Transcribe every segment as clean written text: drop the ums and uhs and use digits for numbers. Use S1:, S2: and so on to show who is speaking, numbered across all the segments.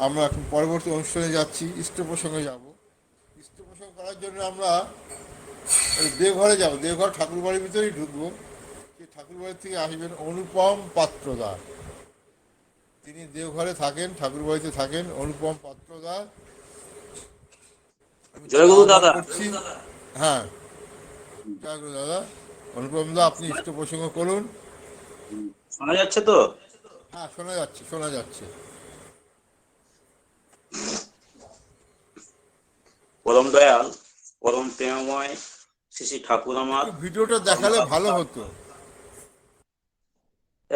S1: আমরা এখন পরবর্তী অনুষ্ঠানে যাচ্ছি, ইষ্ট প্রসঙ্গে যাব। ইষ্ট প্রসঙ্গ করার জন্য আমরা ওই দেওঘরে যাব, দেওঘর ঠাকুর বাড়ির ভিতরেই ঢুকবো। সেই ঠাকুর বাড়ি থেকে আসবেন অনুপম পাত্রদা। তিনি দেওঘরে থাকেন, ঠাকুর বাড়িতে থাকেন অনুপম পাত্রদা। আমি তাকে
S2: জয়গুরু
S1: আহ্বান
S2: দাদা।
S1: করছি। হ্যাঁ, জয় গুরু দাদা। অনুপম দা, আপনি ইষ্ট প্রসঙ্গ করুন।
S2: শোনা যাচ্ছে তো?
S1: হ্যাঁ, শোনা যাচ্ছে, শোনা যাচ্ছে।
S2: পরম দয়াল, পরম প্রেমময় শ্রী শ্রী ঠাকুর আমার
S1: একটু ভিডিওটা দেখালে ভালো
S2: ধর্মরাত্মা।
S1: হতো।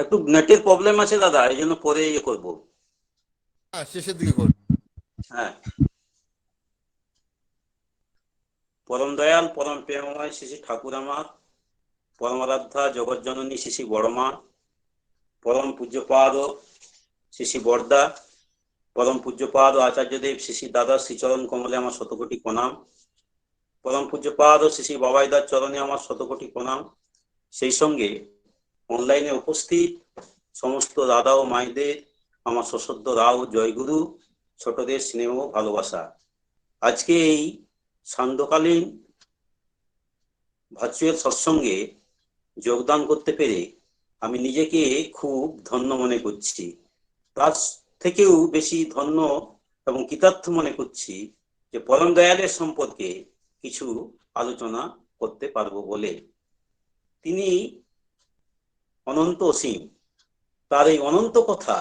S2: একটু নেটের প্রবলেম আছে দাদা, এই জন্য পরে ইয়ে করবো।
S1: হ্যাঁ, শেষের দিকে করুন।
S2: হ্যাঁ। পরম দয়াল, পরম প্রেমময় শ্রী শ্রী ঠাকুর আমার পরমারাধ্যা জগৎজননী শ্রী শ্রী বড়মা, পরম পূজ্যপাদ শ্রী শ্রী বরদা, পরম পূজ্যপাদ আচার্যদেব শ্রী শ্রী দাদা শ্রীচরণ কমলে আমার শতকোটি প্রণাম। পরম পূজ্যপাদ শ্রী শ্রী বাবাইদার চরণে আমার শতকোটি প্রণাম। সেই সঙ্গে অনলাইনে উপস্থিত সমস্ত দাদা ও মায়েদের আমার সশ্রদ্ধ রাও জয়গুরু, ছোটদের স্নেহ ভালোবাসা। আজকে এই সান্ধ্যকালীন ভার্চুয়াল সৎসঙ্গে যোগদান করতে পেরে আমি নিজেকে খুব ধন্য মনে করছি। তার থেকেও বেশি ধন্য এবং কৃতার্থ মনে করছি যে পরম দয়ালের সম্পর্কে কিছু আলোচনা করতে পারবো বলে। তিনি অনন্ত অসীম, তার এই অনন্ত কথা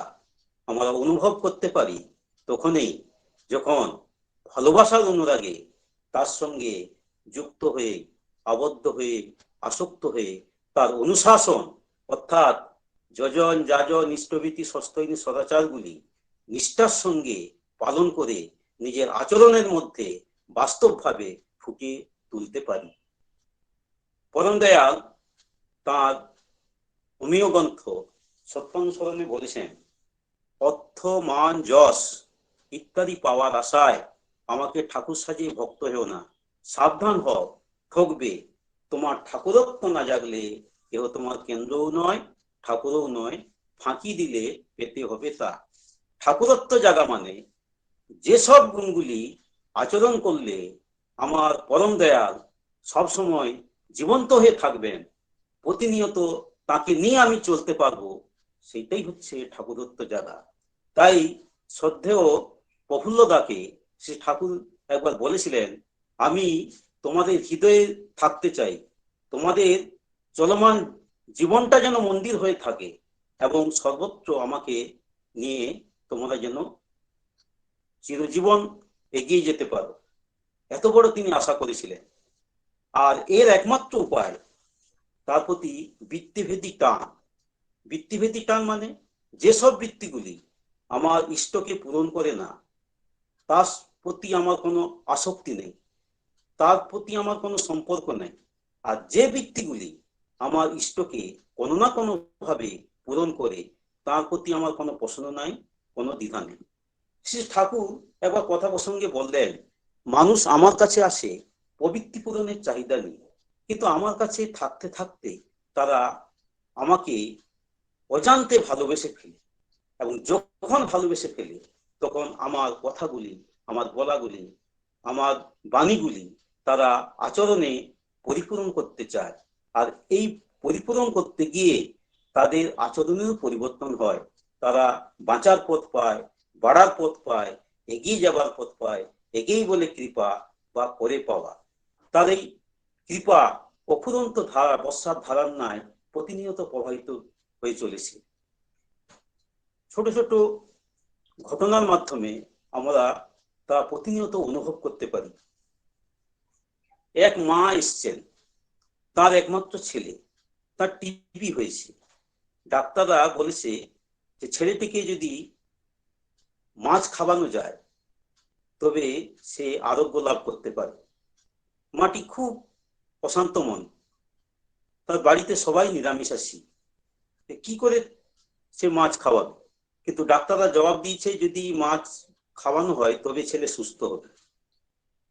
S2: আমরা অনুভব করতে পারি তখনই যখন ভালোবাসার অনুরাগে তার সঙ্গে যুক্ত হয়ে, আবদ্ধ হয়ে, আসক্ত হয়ে তার অনুশাসন অর্থাৎ যজন যাজন ইষ্টভীতি সস্তৈনী সদাচারগুলি নিষ্ঠার সঙ্গে পালন করে নিজের আচরণের মধ্যে বাস্তবভাবে ফুটিয়ে তুলতে পারি। পরম দয়াল তাঁর হোমিও গ্রন্থ সত্যানুসরণে বলেছেন, অর্থ মান যশ ইত্যাদি পাওয়ার আশায় আমাকে ঠাকুর সাজিয়ে ভক্ত হেও না, সাবধান হও, ঠকবে। তোমার ঠাকুরত্ব না জাগলে কেহ তোমার কেন্দ্রও নয়, ঠাকুরও নয়, ফাঁকি দিলে পেতে হবে তা। ঠাকুরত্ব জাগা মানে যেসব গুণগুলি আচরণ করলে আমার পরম দয়াল সবসময় জীবন্ত হয়ে থাকবেন, প্রতিনিয়ত তাকে নিয়ে আমি চলতে পারবো, সেটাই হচ্ছে ঠাকুরত্ব জাগা। তাই শ্রদ্ধেয় প্রফুল্লদাকে শ্রী ঠাকুর একবার বলেছিলেন, আমি তোমাদের হৃদয়ে থাকতে চাই, তোমাদের চলমান জীবনটা যেন মন্দির হয়ে থাকে এবং সর্বত্র আমাকে নিয়ে তোমরা যেন চিরজীবন এগিয়ে যেতে পারো। এত বড় তিনি আশা করেছিলেন। আর এর একমাত্র উপায় তার প্রতি বৃত্তিভেদী টান। বৃত্তিভেদী টান মানে যেসব বৃত্তিগুলি আমার ইষ্টকে পূরণ করে না, তার প্রতি আমার কোনো আসক্তি নেই, তার প্রতি আমার কোনো সম্পর্ক নেই। আর যে বৃত্তিগুলি আমার ইষ্টকে কোনো না কোনো ভাবে পূরণ করে, তার প্রতি আমার কোনো প্রশ্ন নাই, কোনো দ্বিধা নেই। শ্রী ঠাকুর একবার কথা প্রসঙ্গে বললেন, মানুষ আমার কাছে আসে প্রবৃত্তি পূরণের চাহিদা নেই, কিন্তু আমার কাছে থাকতে থাকতে তারা আমাকে অজান্তে ভালোবেসে ফেলে, এবং যখন ভালোবেসে ফেলে তখন আমার কথাগুলি, আমার বলাগুলি, আমার বাণীগুলি তারা আচরণে পরিপূরণ করতে চায়। আর এই পরিপূরণ করতে গিয়ে তাদের আচরণেও পরিবর্তন হয়। তারা বাঁচার পথ পায়, বাড়ার পথ পায়, এগিয়ে যাবার পথ পায়। এগিয়ে বলে কৃপা বা করে পাওয়া। তার এই কৃপা অফুরন্ত ধারা, বর্ষার ধারার ন্যায় প্রতিনিয়ত প্রবাহিত হয়ে চলেছে। ছোট ছোট ঘটনার মাধ্যমে আমরা তা প্রতিনিয়ত অনুভব করতে পারি। এক মা এসছেন, তার একমাত্র ছেলে, তার টিবি হয়েছে। ডাক্তাররা বলেছে যে ছেলেটিকে যদি মাছ খাওয়ানো যায় তবে সে আরোগ্য লাভ করতে পারে। মাটি খুব অশান্ত মন, তার বাড়িতে সবাই নিরামিষাশী, কি করে সে মাছ খাওয়াবে? কিন্তু ডাক্তাররা জবাব দিয়েছে যদি মাছ খাওয়ানো হয় তবে ছেলে সুস্থ হবে।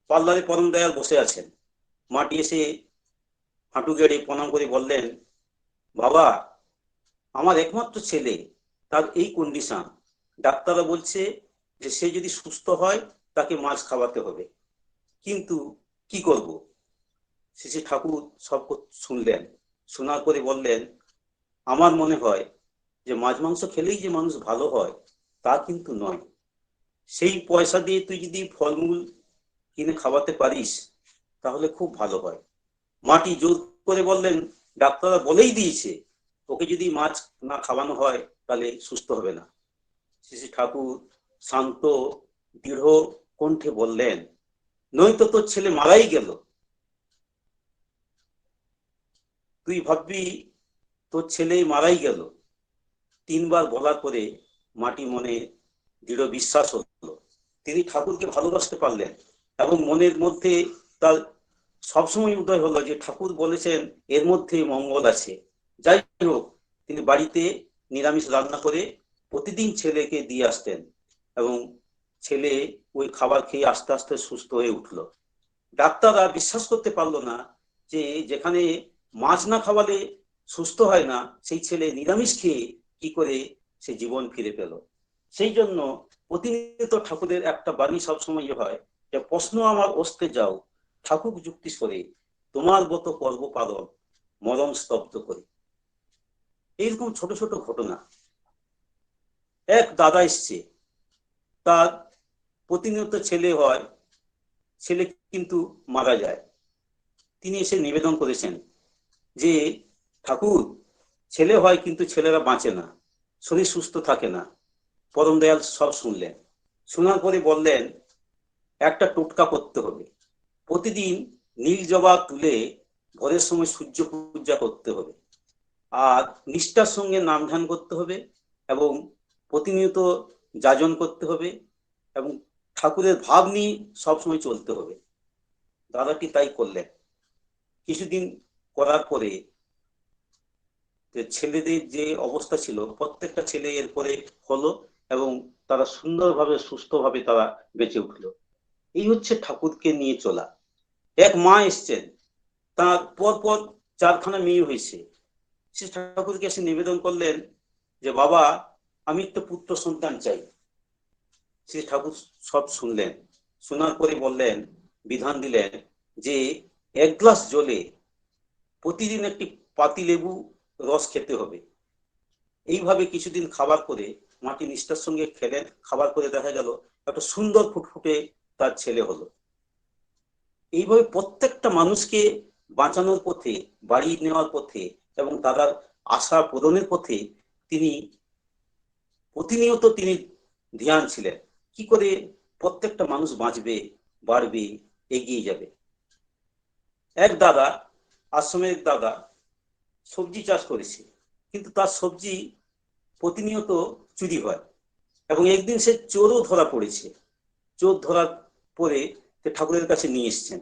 S2: পার্লারে পরম দয়াল বসে আছেন। মাটি এসে হাঁটু গেড়ে প্রণাম করে বললেন, বাবা, আমার একমাত্র ছেলে, তার এই কন্ডিশন, ডাক্তাররা বলছে যে সে যদি সুস্থ হয় তাকে মাছ খাওয়াতে হবে। কিন্তু কি করব? শ্রী ঠাকুর সব শুনলেন, শোনার পরে বললেন, আমার মনে হয় যে মাছ মাংস খেলেই যে মানুষ ভালো হয় তা কিন্তু নয়। সেই পয়সা দিয়ে তুই যদি ফলমূল কিনে খাওয়াতে পারিস তাহলে খুব ভালো হয়। মাটি জোর করে বললেন, ডাক্তাররা বলেই দিয়েছে ওকে যদি মাছ না খাওয়ানো হয় তাহলে সুস্থ হবে না। শ্রী ঠাকুর শান্ত দৃঢ় কণ্ঠে বললেন, নয়তো তোর ছেলে মারাই গেল। তুই ভাববি তোর ছেলে মারাই গেল। তিনবার বলার পরে মাটি মনে দৃঢ় বিশ্বাস হলো তিনি ঠাকুরকে ভালোবাসতে পারলেন, এবং মনের মধ্যে তার সবসময় উদয় হলো যে ঠাকুর বলেছেন এর মধ্যে মঙ্গল আছে। যাই হোক, তিনি বাড়িতে নিরামিষ রান্না করে প্রতিদিন ছেলেকে দিয়ে আসতেন, এবং ছেলে ওই খাবার খেয়ে আস্তে আস্তে সুস্থ হয়ে উঠলো। ডাক্তাররা বিশ্বাস করতে পারলো না যে যেখানে মাছ না খাওয়ালে সুস্থ হয় না, সেই ছেলে নিরামিষ খেয়ে কি করে সে জীবন ফিরে পেল। সেই জন্য প্রতিনিয়ত ঠাকুরের একটা বাণী সবসময় হয় যে প্রশ্ন আমার অস্তে যাও ঠাকুর যুক্তি সরে, তোমার গত পর্ব পালন মরণ স্তব্ধ করে। এইরকম ছোট ছোট ঘটনা। এক দাদা এসছে, তার প্রতিনিয়ত ছেলে হয়, ছেলে কিন্তু মারা যায়। তিনি এসে নিবেদন করেছেন যে ঠাকুর, ছেলে হয় কিন্তু ছেলেরা বাঁচে না, শরীর সুস্থ থাকে না। পরম দয়াল সব শুনলেন, শোনার পরে বললেন একটা টোটকা করতে হবে। প্রতিদিন নীল জবা তুলে ভোরের সময় সূর্য পূজা করতে হবে, আর নিষ্ঠার সঙ্গে নাম ধ্যান করতে হবে, এবং প্রতিনিয়ত যাজন করতে হবে, এবং ঠাকুরের ভাব নিয়ে সবসময় চলতে হবে। দাদাটি তাই করলেন। কিছুদিন করার পরে ছেলেদের যে অবস্থা ছিল প্রত্যেকটা ছেলে এরপরে হলো, এবং তারা সুন্দরভাবে সুস্থভাবে তারা বেঁচে উঠলো। এই হচ্ছে ঠাকুরকে নিয়ে চলা। এক মা এসছেন, তার পর পর 4খানা মেয়ে হয়েছে। সে ঠাকুরকে এসে নিবেদন করলেন যে বাবা, আমি একটা পুত্র সন্তান চাই। শ্রী ঠাকুর সব শুনলেন, শোনার পরে বললেন, বিধান দিলেন যে 1 গ্লাস জলে প্রতিদিন একটি পাতিলেবু রস খেতে হবে। এইভাবে কিছুদিন খাবার করে মাটি নিষ্ঠার সঙ্গে খেলেন। খাবার করে দেখা গেল একটা সুন্দর ফুটফুটে তার ছেলে হলো। এইভাবে প্রত্যেকটা মানুষকে বাঁচানোর পথে, বাড়ি নেওয়ার পথে, এবং তাদের আশা পূরণের পথে তিনি প্রতিনিয়ত তিনি ধ্যান ছিলেন কি করে প্রত্যেকটা মানুষ বাঁচবে, বাড়বে, এগিয়ে যাবে। এক দাদা, আশ্রমের দাদা, সবজি চাষ করেছে, কিন্তু তার সবজি প্রতিনিয়ত চুরি হয়, এবং একদিন সে চোরও ধরা পড়েছে। চোর ধরার পরে ঠাকুরের কাছে নিয়ে এসছেন।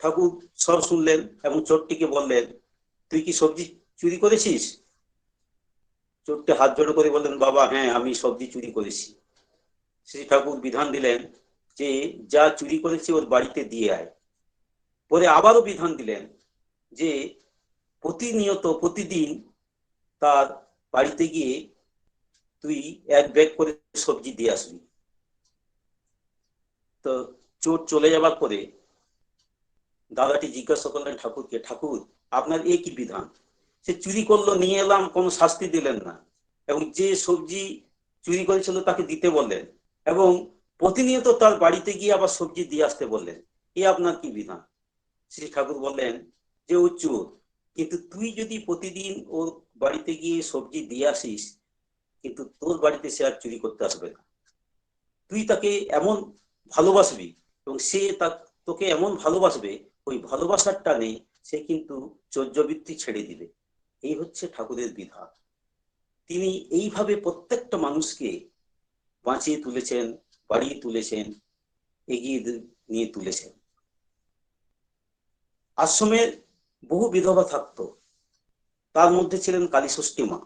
S2: ঠাকুর সব শুনলেন এবং চোরটিকে বললেন, তুই কি সবজি চুরি করেছিস? চোরটি হাত জোড়ো করে বললেন, বাবা হ্যাঁ, আমি সবজি চুরি করেছি। শ্রী ঠাকুর বিধান দিলেন যে যা চুরি করেছে ওর বাড়িতে দিয়ে আয়। পরে আবারও বিধান দিলেন যে প্রতিনিয়ত প্রতিদিন তার বাড়িতে গিয়ে তুই 1 ব্যাগ করে সবজি দিয়ে আসবি। তো চোর চলে যাবার পরে দাদাটি জিজ্ঞাসা করলেন ঠাকুরকে, ঠাকুর আপনার এ কি বিধান? সে চুরি করলো, নিয়ে এলাম, কোনো শাস্তি দিলেন না, এবং যে সবজি চুরি করেছিল তাকে দিতে বললেন, এবং প্রতিনিয়ত তার বাড়িতে গিয়ে আবার সবজি দিয়ে আসতে বললেন। এ আপনার কি বিধান? শ্রী ঠাকুর বললেন যে ও চোর, কিন্তু তুই যদি প্রতিদিন ওর বাড়িতে গিয়ে সবজি দিয়ে আসিস, কিন্তু তোর বাড়িতে সে আর চুরি করতে আসবে না। তুই তাকে এমন ভালোবাসবি, এবং সে তোকে এমন ভালোবাসবে, ওই ভালোবাসার টানে সে কিন্তু চৌর্যবৃত্তি ছেড়ে দিবে। এই হচ্ছে ঠাকুরের বিধান। তিনি এইভাবে প্রত্যেকটা মানুষকে বাঁচিয়ে তুলেছেন, বাড়িয়ে তুলেছেন, এগিয়ে নিয়ে তুলেছেন। আশ্রমের বহু বিধবা থাকতো, তার মধ্যে ছিলেন কালীষষ্ঠী মা।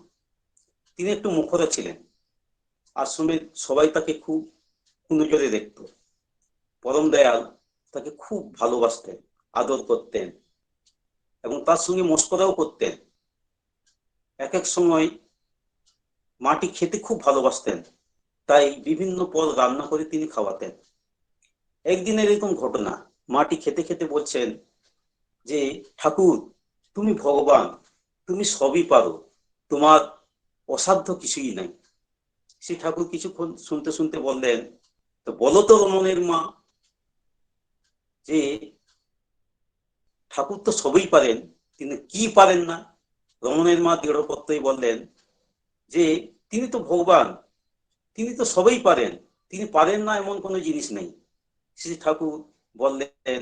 S2: তিনি একটু মুখরা ছিলেন। আশ্রমের সবাই তাকে খুব কুনজরে দেখত। পরম দয়াল তাকে খুব ভালোবাসতেন, আদর করতেন, এবং তার সঙ্গে মস্করাও করতেন। এক এক সময় মাটি খেতে খুব ভালোবাসতেন, তাই বিভিন্ন পদ রান্না করে তিনি খাওয়াতেন। একদিনের এরকম ঘটনা, মাটি খেতে খেতে বলছেন যে ঠাকুর, তুমি ভগবান, তুমি সবই পারো, তোমার অসাধ্য কিছুই নাই। শ্রী ঠাকুর কিছুক্ষণ শুনতে শুনতে বললেন, তো বলো তো রমণের মা, যে ঠাকুর তো সবই পারেন, তিনি কি পারেন না? রমণের মা দৃঢ়প্রত্যয় বললেন যে তিনি তো ভগবান, তিনি তো সবই পারেন, তিনি পারেন না এমন কোনো জিনিস নেই। শ্রী ঠাকুর বললেন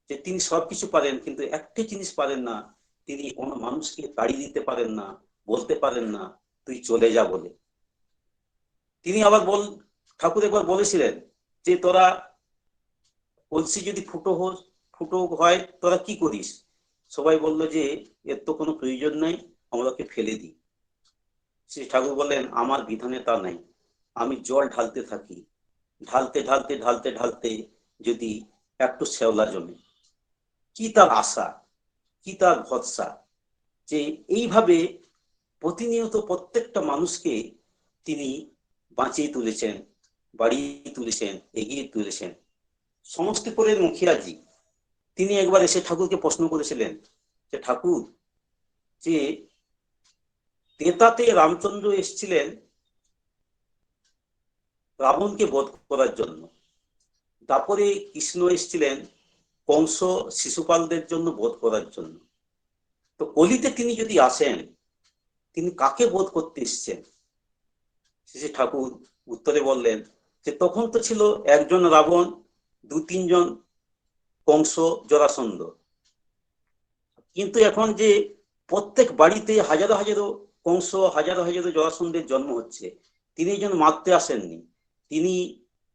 S2: যে তিনি সবকিছু পারেন, কিন্তু একটি জিনিস পারেন না, তিনি কোনো মানুষকে তাড়িয়ে দিতে পারেন না, বলতে পারেন না তুই চলে যা বলে। তিনি আবার ঠাকুর একবার বলেছিলেন যে তোরা কলসি যদি ফুটো হয় তোরা কি করিস? সবাই বলল যে এর তো কোনো প্রয়োজন নাই, আমরা ওকে ফেলে দিই। শ্রী ঠাকুর বললেন আমার বিধানে তা নাই, আমি জল ঢালতে থাকি, ঢালতে ঢালতে ঢালতে ঢালতে যদি একটু শ্যাওলা জমে, কি তার আশা, কি তার ভরসা, যে এইভাবে প্রতিনিয়ত প্রত্যেকটা মানুষকে তিনি বাঁচিয়ে তুলেছেন, বাড়িয়ে তুলেছেন, এগিয়ে তুলেছেন। সমস্তিপুরের মুখিয়াজি তিনি একবার এসে ঠাকুরকে প্রশ্ন করেছিলেন যে ঠাকুর, যে তেতাতে রামচন্দ্র এসেছিলেন রাবণকে বধ করার জন্য, তারপরে কৃষ্ণ এসেছিলেন কংস শিশুপালদের জন্য বধ করার জন্য, তো কলিতে তিনি যদি আসেন, তিনি কাকে বধ করতে এসছেন? শ্রী ঠাকুর উত্তরে বললেন যে তখন তো ছিল একজন রাবণ, দু তিনজন কংস, জরাসন্ধ, কিন্তু এখন যে প্রত্যেক বাড়িতে হাজারো হাজারো কংস, হাজারো হাজারো জরাসন্ধের জন্ম হচ্ছে, তিনি যেন মারতে আসেননি, তিনি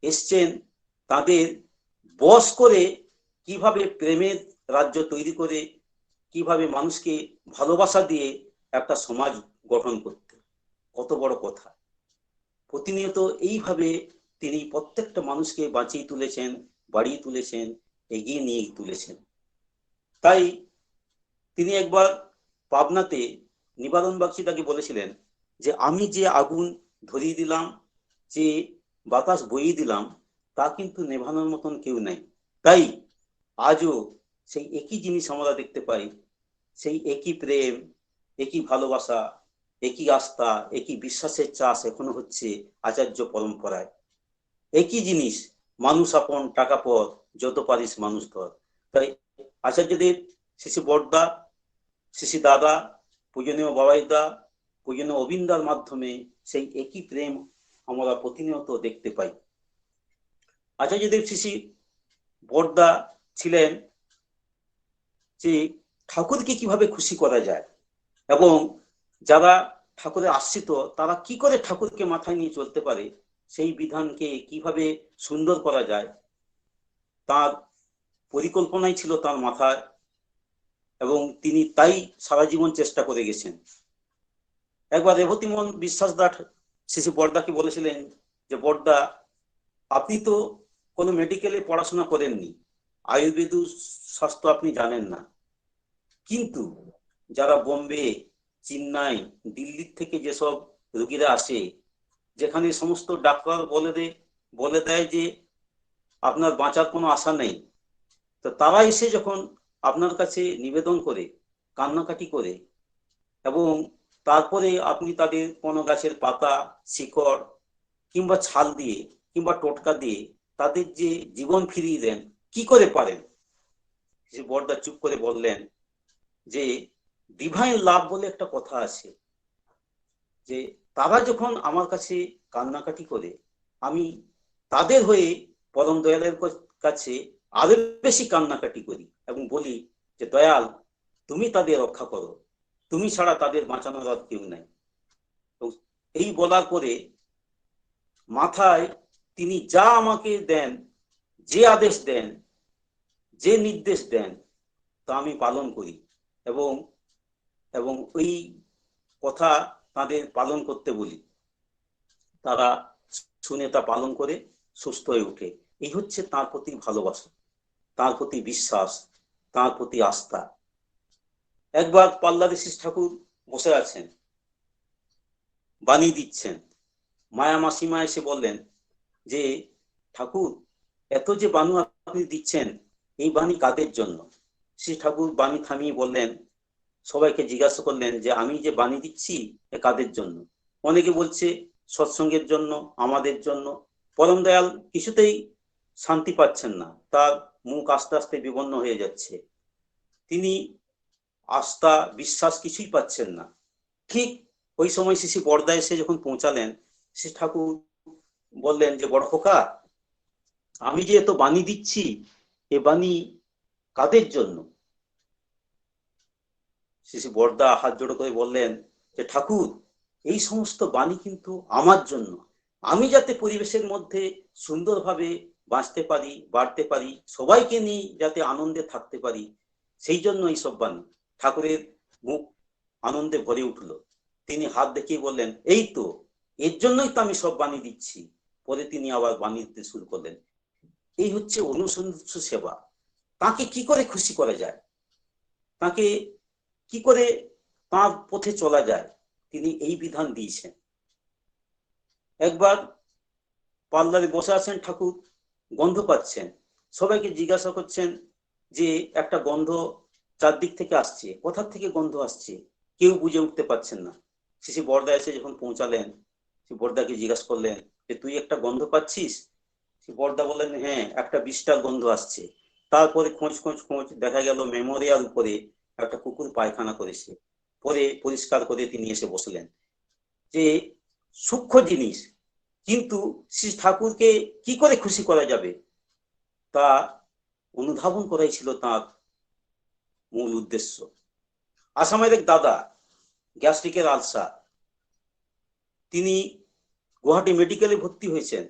S2: এসছেন তাদের বশ করে কিভাবে প্রেমের রাজ্য তৈরি করে, কিভাবে মানুষকে ভালোবাসা দিয়ে একটা সমাজ গঠন করতে। কত বড় কথা! প্রতিনিয়ত এইভাবে তিনি প্রত্যেকটা মানুষকে বাঁচিয়ে তুলেছেন, বাড়িয়ে তুলেছেন, এগিয়ে নিয়ে তুলেছেন। তাই তিনি একবার পাবনাতে নিবারণ বাগচি তাকে বলেছিলেন যে আমি যে আগুন ধরিয়ে দিলাম, যে বাতাস বইয়ে দিলাম, তা কিন্তু নেভানোর মতন কেউ নাই। তাই আজও সেই একই জিনিস আমরা দেখতে পাই, সেই একই প্রেম, একই ভালোবাসা, একই আস্থা, একই বিশ্বাসের চাষ এখনো হচ্ছে আচার্য পরম্পরায়। একই জিনিস, মানুষ আপন টাকা পর, যত পারিস মানুষ ধর। তাই আচার্যদেব, শিশু বড়দা, শিশি দাদা, পূজনীয় বাবাইদা, পূজনীয় অবিন্দার মাধ্যমে সেই একই প্রেম আমরা প্রতিনিয়ত দেখতে পাই। আচার্যদেব শিশি বড়দা ছিলেন যে ঠাকুরকে কিভাবে খুশি করা যায় এবং যারা ঠাকুরের আশ্রিত তারা কি করে ঠাকুরকে মাথায় নিয়ে চলতে পারে, সেই বিধানকে কিভাবে সুন্দর করা যায়, তার পরিকল্পনাই ছিল তার মাথায়, এবং তিনি তাই সারা জীবন চেষ্টা করে গেছেন। একবার রেবতীমোহন বিশ্বাসদা শিশু বড়দাকে বলেছিলেন যে বড়দা, আপনি তো কোনো মেডিকেলে পড়াশোনা করেননি, আয়ুর্বেদ শাস্ত্র আপনি জানেন না, কিন্তু যারা বোম্বে, চেন্নাই, দিল্লির থেকে যেসব রোগীরা আসে, যেখানে সমস্ত ডাক্তার বলে দেয় যে আপনার বাঁচার কোনো আশা নেই, তো তারা এসে যখন আপনার কাছে নিবেদন করে, কান্নাকাটি করে, এবং তারপরে আপনি তাদের কোনো গাছের পাতা, শিকড় কিংবা ছাল দিয়ে কিংবা টোটকা দিয়ে তাদের যে জীবন ফিরিয়ে দেন, কি করে পারেন? সে বড়দা চুপ করে বললেন যে ডিভাইন লাভ বলে একটা কথা আছে, যে তারা যখন আমার কাছে কান্নাকাটি করে, আমি তাদের হয়ে পরম দয়ালের কাছে আরো বেশি কান্নাকাটি করি এবং বলি যে দয়াল, তুমি তাদের রক্ষা করো, তুমি ছাড়া তাদের বাঁচানোর আর কেউ নাই। এই বলার পরে মাথায় তিনি যা আমাকে দেন, যে আদেশ দেন, যে নির্দেশ দেন, তা আমি পালন করি এবং এবং ওই কথা তাদের পালন করতে বলি, তারা শুনে তা পালন করে সুস্থ হয়ে ওঠে। এই হচ্ছে তার প্রতি ভালোবাসা, তার প্রতি বিশ্বাস, তার প্রতি আস্থা। একবার পাল্লাদেশিস ঠাকুর বসে আছেন, বাণী দিচ্ছেন, মায়া মাসিমা এসে বললেন যে ঠাকুর, এত যে বাণী আপনি দিচ্ছেন, এই বাণী কাদের জন্য? শ্রী ঠাকুর বাণী থামিয়ে বললেন, সবাইকে জিজ্ঞাসা করলেন যে আমি যে বাণী দিচ্ছি এ কাদের জন্য? অনেকে বলছে সৎসঙ্গের জন্য, আমাদের জন্য। পরম দয়াল কিছুতেই শান্তি পাচ্ছেন না, তার মুখ আস্তে আস্তে বিবর্ণ হয়ে যাচ্ছে। তিনি আস্থা বিশ্বাস কিছুই পাচ্ছেন না। ঠিক ওই সময় শ্রী বরদা এসে যখন পৌঁছালেন, শ্রী ঠাকুর বললেন যে বড় খোকা, আমি যে এত বাণী দিচ্ছি, এ বাণী কাদের জন্য? শ্রী বরদা হাত জোড়ো করে বললেন যে ঠাকুর, এই সমস্ত বাণী কিন্তু আমার জন্য। আমি যাতে পরিবেশের মধ্যে সুন্দরভাবে বাঁচতে পারি, বাড়তে পারি, সবাইকে নিয়ে যাতে আনন্দে থাকতে পারি, সেই জন্য এইসব বাণী। ঠাকুরের মুখ আনন্দে ভরে উঠল। তিনি হাত দেখিয়ে বললেন, এই তো, এর জন্যই তো আমি সব বাণী দিচ্ছি। পরে তিনি আবার বাণী দিতে শুরু করলেন। এই হচ্ছে অনুসন্ধিৎসু সেবা। তাকে কি করে খুশি করা যায়, তাকে কি করে তাঁর পথে চলা যায়, তিনি এই বিধান দিয়েছেন। একবার পার্লারে বসে আছেন ঠাকুর, গন্ধ পাচ্ছেন, সবাইকে জিজ্ঞাসা করছেন যে একটা গন্ধ চারদিক থেকে আসছে, কোথা থেকে গন্ধ আসছে, কেউ বুঝে উঠতে পারছেন না। শ্রী বরদা এসে যখন পৌঁছালেন, শ্রী বরদাকে জিজ্ঞাসা করলেন যে তুই একটা গন্ধ পাচ্ছিস? শ্রী বরদা বললেন, হ্যাঁ, একটা বিষ্ঠার গন্ধ আসছে। তারপরে খোঁজ খোঁজ খোঁজ দেখা গেল মেমোরিয়াল উপরে একটা কুকুর পায়খানা করেছে। পরে পরিষ্কার করে তিনি এসে বসলেন। যে সূক্ষ্ম জিনিস, কিন্তু শ্রী ঠাকুরকে কি করে খুশি করা যাবে তা অনুধাবন করাই ছিল তার মূল উদ্দেশ্য। আসামের এক দাদা, গ্যাস্ট্রিকের আলসার, তিনি গুয়াহাটি মেডিকেলে ভর্তি হয়েছেন,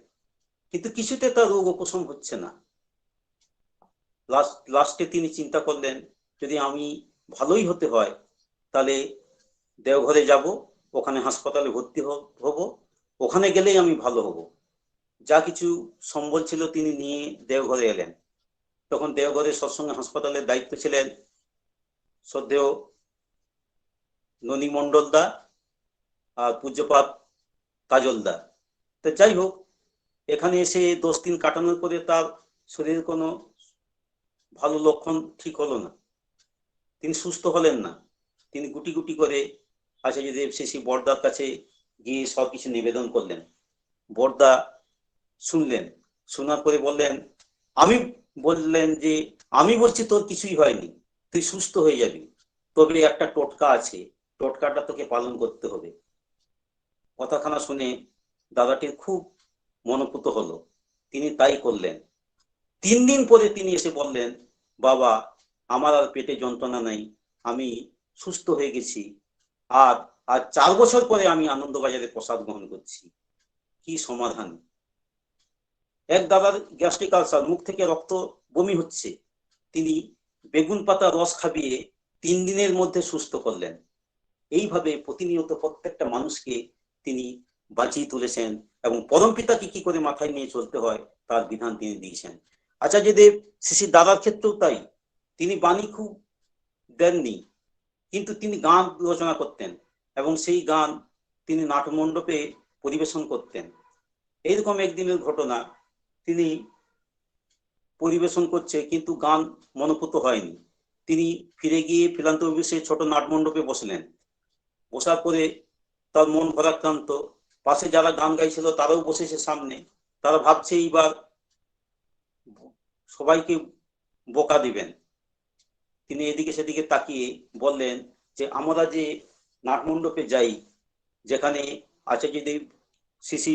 S2: কিন্তু কিছুতে তার রোগ উপশম হচ্ছে না। লাস্টে তিনি চিন্তা করলেন, যদি আমি ভালোই হতে হয় তাহলে দেওঘরে যাব, ওখানে হাসপাতালে ভর্তি হব, ওখানে গেলেই আমি ভালো হব। যা কিছু সম্বল ছিল তিনি নিয়ে দেওঘরে এলেন। তখন দেওঘরের সৎসঙ্গ হাসপাতালের দায়িত্ব ছিলেন শ্রদ্ধেয় ননী মণ্ডল দা আর পূজ্যপাত কাজল দা। তো যাই হোক, এখানে এসে 10 দিন কাটানোর পরে তার শরীরের কোনো ভালো লক্ষণ ঠিক হলো না, তিনি সুস্থ হলেন না। তিনি গুটি গুটি করে আচার্যদেব শ্রী বরদার কাছে গিয়ে সবকিছু নিবেদন করলেন। বরদা শুনলেন, শোনার পরে বললেন, আমি বলছি তোর কিছুই হয়নি, তুই সুস্থ হয়ে যাবি, তবে একটা টোটকা আছে, টোটকাটা তোকে পালন করতে হবে। কথাখানা শুনে দাদাটির খুব মনোপুত হলো, তিনি তাই করলেন। 3 দিন পরে তিনি এসে বললেন, বাবা, আমার আর পেটে যন্ত্রণা নেই, আমি সুস্থ হয়ে গেছি, আর আর 4 বছর পরে আমি আনন্দবাজারে প্রসাদ গ্রহণ করছি। কি সমাধান! এক দাদার গ্যাস্ট্রিক আলসার, মুখ থেকে রক্ত বমি হচ্ছে, তিনি বেগুন পাতা রস খাবিয়ে 3 দিনের মধ্যে সুস্থ করলেন। এইভাবে প্রতিনিয়ত প্রত্যেকটা মানুষকে তিনি বাঁচিয়ে তুলেছেন এবং পরমপিতাকে কি করে মাথায় নিয়ে চলতে হয় তার বিধান তিনি দিয়েছেন। আচার্যদেব শ্রী দাদার ক্ষেত্রেও তাই। তিনি বাণী খুব দেননি, কিন্তু তিনি গান রচনা করতেন এবং সেই গান তিনি নাটমণ্ডপে পরিবেশন করতেন। এইরকম একদিনের ঘটনা, তিনি পরিবেশন করছে কিন্তু গান মনোপুত হয়নি। তিনি ফিরে গিয়ে ফিলান্ত অফিসে ছোট নাটমণ্ডপে বসলেন। বসার পরে তার মন ভারাক্রান্ত, পাশে যারা গান গাইছিল তারাও বসেছে সামনে, তারা ভাবছে এইবার সবাইকে বোকা দিবেন। তিনি এদিকে সেদিকে তাকিয়ে বললেন যে আমরা যে নাটমণ্ডপে যাই, যেখানে আচার্যদেব শ্রী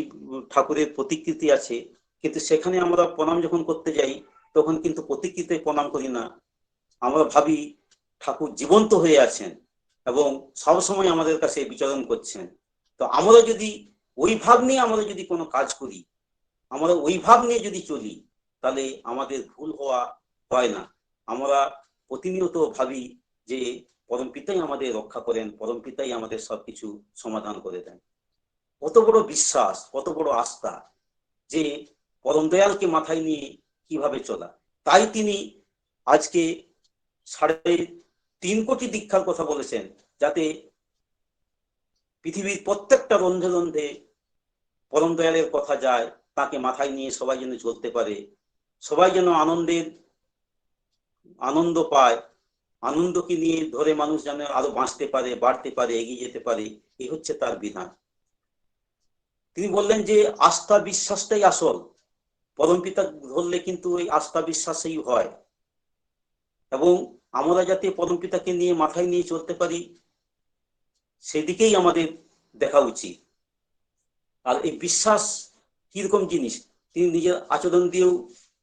S2: ঠাকুরের প্রতিকৃতি আছে, কিন্তু সেখানে আমরা প্রণাম যখন করতে যাই তখন কিন্তু প্রতিকৃতিতে প্রণাম করি না, আমরা ভাবি ঠাকুর জীবন্ত হয়ে আছেন এবং সবসময় আমাদের কাছে বিচরণ করছেন। তো আমরা যদি ওই ভাব নিয়ে আমরা যদি কোনো কাজ করি, আমরা ওই ভাব নিয়ে যদি চলি, তাহলে আমাদের ভুল হয় না। আমরা প্রতিনিয়ত ভাবি যে পরম পিতাই আমাদের রক্ষা করেন, পরম পিতাই আমাদের সবকিছু সমাধান করে দেন। কত বড় বিশ্বাস, কত বড় আস্থা যে পরম দয়ালকে মাথায় নিয়ে কিভাবে চলা। তাই তিনি আজকে 3.5 কোটি দীক্ষার কথা বলেছেন, যাতে পৃথিবীর প্রত্যেকটা রন্ধে রন্ধে পরম দয়ালের কথা যায়, তাকে মাথায় নিয়ে সবাই যেন চলতে পারে, সবাই যেন আনন্দ পায়, আনন্দকে নিয়ে ধরে মানুষ যেন আরো বাঁচতে পারে, বাড়তে পারে, এগিয়ে যেতে পারে, এই হচ্ছে তার বিধান। তিনি বললেন যে আস্থা বিশ্বাসটাই আসল, পরমপিতা ধরলে কিন্তু ওই আস্থা বিশ্বাসই হয়, এবং আমরা যাতে পরমপিতাকে নিয়ে মাথায় নিয়ে চলতে পারি সেদিকেই আমাদের দেখা উচিত। আর এই বিশ্বাস কিরকম জিনিস তিনি নিজের আচরণ দিয়েও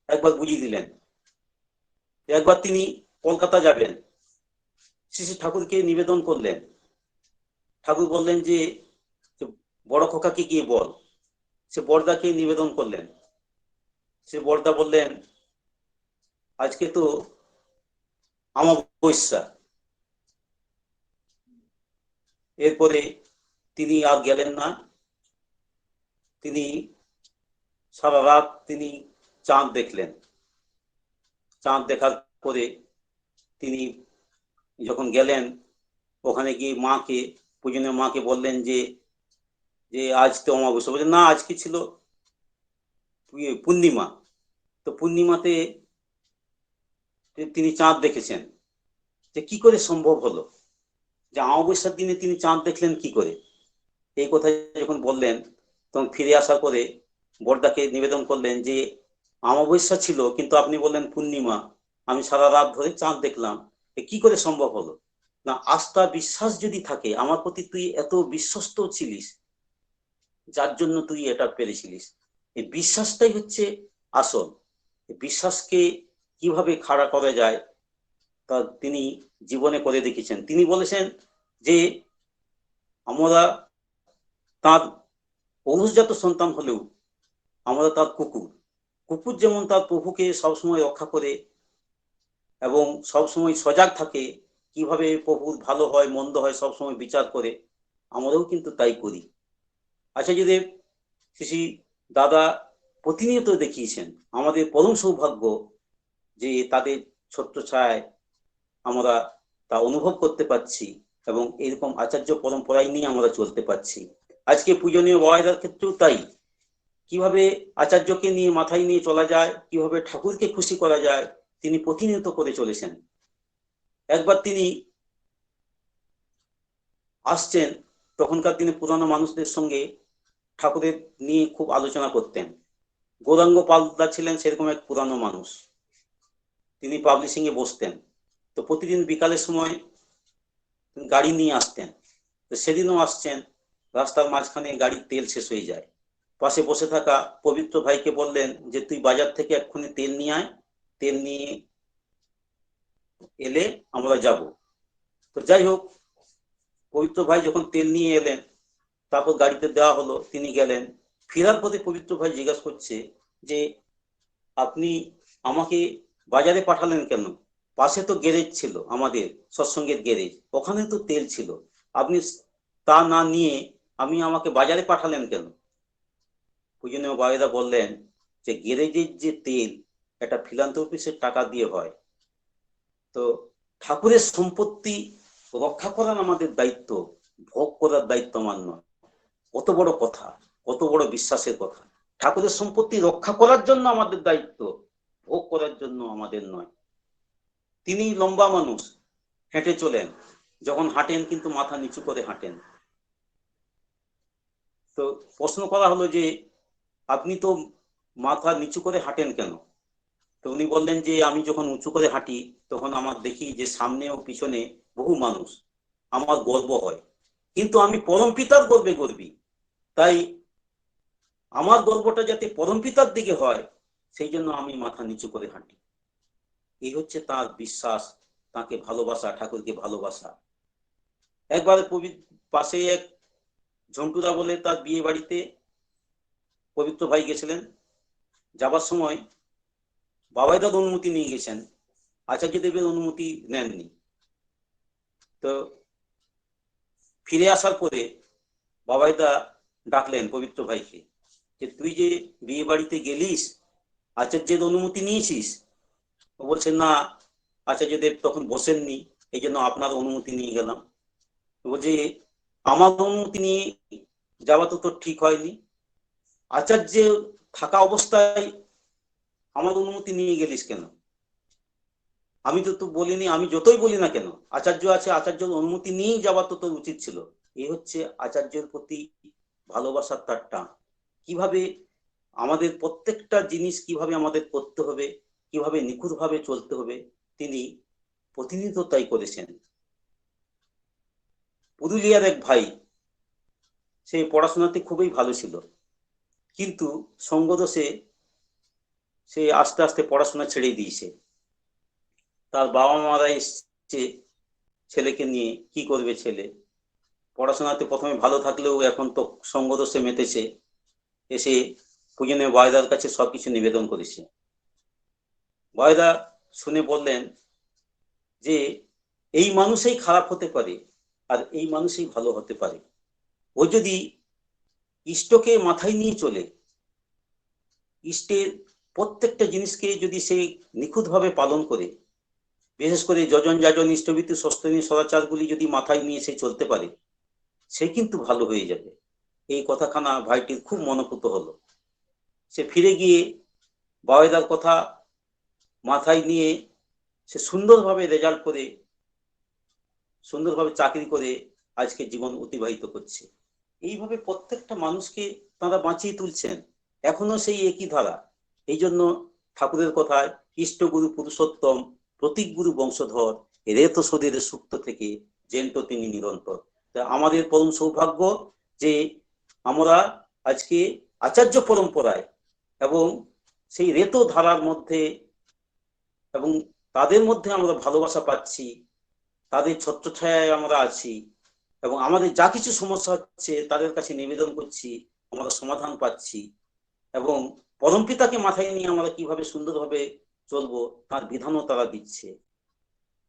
S2: একবার বুঝিয়ে দিলেন। একবার তিনি কলকাতা যাবেন, শ্রী শ্রী ঠাকুরকে নিবেদন করলেন। ঠাকুর বললেন যে বড় খোকাকে গিয়ে বল। সে বড়দাকে নিবেদন করলেন। সে বড়দা বললেন আজকে তো অমাবস্যা। এরপরে তিনি আর গেলেন না। তিনি সারা রাত তিনি চাঁদ দেখলেন। চাঁদ দেখার পরে তিনি যখন গেলেন, ওখানে গিয়ে মাকে, পূজনীয় মাকে বললেন যে যে আজ তো অমাবস্যা। বললেন না, আজকে ছিল পূর্ণিমা। তো পূর্ণিমাতে তিনি চাঁদ দেখেছেন। যে কি করে সম্ভব হলো যে অমাবস্যার দিনে তিনি চাঁদ দেখলেন কি করে? এই কথা যখন বললেন, তখন ফিরে আসার পরে বড়দাকে নিবেদন করলেন যে অমাবস্যা ছিল কিন্তু আপনি বললেন পূর্ণিমা, আমি সারা রাত ধরে চাঁদ দেখলাম, কি করে সম্ভব হলো? না, আস্থা বিশ্বাস যদি থাকে, আমার প্রতি তুই এত বিশ্বস্ত ছিলিস, যার জন্য তুই এটা পেরেছিলিস। এই বিশ্বাসটাই হচ্ছে আসল। বিশ্বাসকে কিভাবে খাড়া করা যায় তা তিনি জীবনে করে দেখিয়েছেন। তিনি বলেছেন যে আমরা তার ঔরসজাত সন্তান হলেও আমরা তার কুকুর। কুকুর যেমন তার প্রভুকে সবসময় রক্ষা করে এবং সবসময় সজাগ থাকে, কিভাবে প্রভুর ভালো হয় মন্দ হয় সবসময় বিচার করে, আমরাও কিন্তু তাই করি। আচার্যদেব শ্রী দাদা প্রতিনিয়ত দেখিয়েছেন আমাদের পরম সৌভাগ্য যে তাদের ছোট্ট ছায় আমরা তা অনুভব করতে পারছি এবং এরকম আচার্য পরম্পরায় নিয়ে আমরা চলতে পারছি। আজকে পূজনীয় বাবাইদার ক্ষেত্রেও তাই, কিভাবে আচার্যকে নিয়ে মাথায় নিয়ে চলা যায়, কিভাবে ঠাকুরকে খুশি করা যায়, তিনি প্রতিনিয়ত করে চলেছেন। একবার তিনি আসছেন, তখনকার দিনে পুরানো মানুষদের সঙ্গে ঠাকুরের নিয়ে খুব আলোচনা করতেন। গৌরাঙ্গ পালদা ছিলেন সেরকম এক পুরানো মানুষ। তিনি পাবলিশিং এ বসতেন। তো প্রতিদিন বিকালের সময় গাড়ি নিয়ে আসতেন। তো সেদিনও আসছেন, রাস্তার মাঝখানে গাড়ির তেল শেষ হয়ে যায়। পাশে বসে থাকা পবিত্র ভাইকে বললেন যে তুই বাজার থেকে এক্ষুনি তেল নিয়ে আয়, তেল নিয়ে এলে আমরা যাব। তো যাই হোক, পবিত্র ভাই যখন তেল নিয়ে এলেন, তারপর গাড়িতে দেওয়া হলো, তিনি গেলেন। ফেরার পথে পবিত্র ভাই জিজ্ঞাসা করছে যে আপনি আমাকে বাজারে পাঠালেন কেন? পাশে তো গ্যারেজ ছিল, আমাদের সৎসঙ্গের গ্যারেজ, ওখানে তো তেল ছিল, আপনি তা না নিয়ে আমাকে বাজারে পাঠালেন কেন? পূজনীয় বাবাইদা বললেন যে গ্যারেজের যে তেল এটা ফিলান্থ্রপিসের টাকা দিয়ে হয়। তো ঠাকুরের সম্পত্তি রক্ষা করার আমাদের দায়িত্ব, ভোগ করার দায়িত্ব আমার নয়। কত বড় কথা, কত বড় বিশ্বাসের কথা। ঠাকুরের সম্পত্তি রক্ষা করার জন্য আমাদের দায়িত্ব, ভোগ করার জন্য আমাদের নয়। তিনি লম্বা মানুষ, হেঁটে চলেন, যখন হাঁটেন কিন্তু মাথা নিচু করে হাঁটেন। তো প্রশ্ন করা হলো যে আপনি তো মাথা নিচু করে হাঁটেন কেন? তো উনি বললেন যে আমি যখন উঁচু করে হাঁটি তখন আমার দেখি যে সামনে ও পিছনে বহু মানুষ, আমার গর্ব হয়, কিন্তু আমি পরমপিতার গর্বে গর্বী। তাই আমার গর্বটা যাতে পরমপিতার দিকে হয় সেই জন্য আমি মাথা নিচু করে হাঁটি। এই হচ্ছে তার বিশ্বাস, তাকে ভালোবাসা, ঠাকুরকে ভালোবাসা। একবার পাশে এক ঝন্টুদা বলে তার বিয়ে বাড়িতে পবিত্র ভাই গেছিলেন। যাবার সময় বাবাইদার অনুমতি নিয়ে গেছেন, আচার্যদেবের অনুমতি নেননি। তো ফিরে আসার পরে বাবাইদা ডাকলেন পবিত্র ভাইকে যে তুই যে বিয়ে বাড়িতে গেলিস, আচার্যের অনুমতি নিয়েছিস? ও বলছে না, আচার্যদেব তখন বসেননি, এই জন্য আপনার অনুমতি নিয়ে গেলাম। বলছে আমার অনুমতি নিয়ে যাওয়া তো তোর ঠিক হয়নি। আচার্য থাকা অবস্থায় আমার অনুমতি নিয়ে গেলিস কেন? আমি তো বলিনি, আমি যতই বলি না কেন, আচার্য আছে, আচার্যের অনুমতি নিয়েই যাওয়া তো তোর উচিত ছিল। এই হচ্ছে আচার্যের প্রতি ভালোবাসার তার টান। কিভাবে আমাদের প্রত্যেকটা জিনিস কিভাবে আমাদের করতে হবে, কিভাবে নিখুঁতভাবে চলতে হবে, তিনি প্রতিনিধিত্ব তাই করেছেন। পুরুলিয়ার এক ভাই, সে পড়াশোনাতে খুবই ভালো ছিল, কিন্তু সঙ্গদোষে সে আস্তে আস্তে পড়াশোনা ছেড়ে দিয়েছে। তার বাবা মারা এসছে ছেলেকে নিয়ে, কি করবে ছেলে? পড়াশোনাতে প্রথমে ভালো থাকলেও এখন তো সঙ্গদোষে মেতেছে, এসে পূজনীয় বায়দার কাছে সবকিছু নিবেদন করেছে। বায়দা শুনে বললেন যে এই মানুষই খারাপ হতে পারে আর এই মানুষই ভালো হতে পারে। ও যদি ইষ্টকে মাথায় নিয়ে চলে, ইষ্টের প্রত্যেকটা জিনিসকে যদি সে নিখুঁতভাবে পালন করে, বিশেষ করে যজন যাজন ইষ্টভীতি সস্তনী সদাচারগুলি যদি মাথায় নিয়ে সে চলতে পারে, সে কিন্তু ভালো হয়ে যাবে। এই কথাখানা ভাইটির খুব মনোপুত হলো। সে ফিরে গিয়ে বাওয়েদার কথা মাথায় নিয়ে সে সুন্দরভাবে রেজাল্ট করে, সুন্দরভাবে চাকরি করে আজকে জীবন অতিবাহিত করছে। এইভাবে প্রত্যেকটা মানুষকে তারা বাঁচিয়ে তুলছেন, এখনো সেই একই ধারা। এই জন্য ঠাকুরের কথায় ইষ্টগুরু পুরুষোত্তম, প্রতীক গুরু বংশধর, রেত শরীরের সুপ্ত থেকে জেন্ট তিনি নিরন্তর। তা আমাদের পরম সৌভাগ্য যে আমরা আজকে আচার্য পরম্পরায় এবং সেই রেত ধারার মধ্যে এবং তাদের মধ্যে আমরা ভালোবাসা পাচ্ছি, তাদের ছত্রছায়ায় আমরা আছি, এবং আমাদের যা কিছু সমস্যা হচ্ছে তাদের কাছে নিবেদন করছি, আমরা সমাধান পাচ্ছি, এবং পরমপিতাকে মাথায় নিয়ে আমরা কিভাবে সুন্দরভাবে চলবো তার বিধানও তারা দিচ্ছে।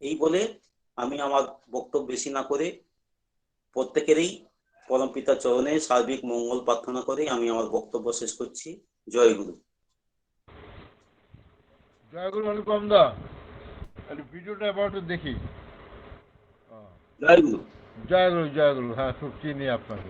S2: এই বলে আমি আমার বক্তব্য বেশি না করে প্রত্যেকেরই পরমপিতার চরণে সার্বিক মঙ্গল প্রার্থনা করে আমি আমার বক্তব্য শেষ করছি। জয় গুরু।
S1: জয় গুরু অনুপম দা, ভিডিওটা এবার একটু দেখি।
S2: জয় গুরু।
S1: জয় গুরু, জয় গুরু। হ্যাঁ, খুব চিনি আপনাকে।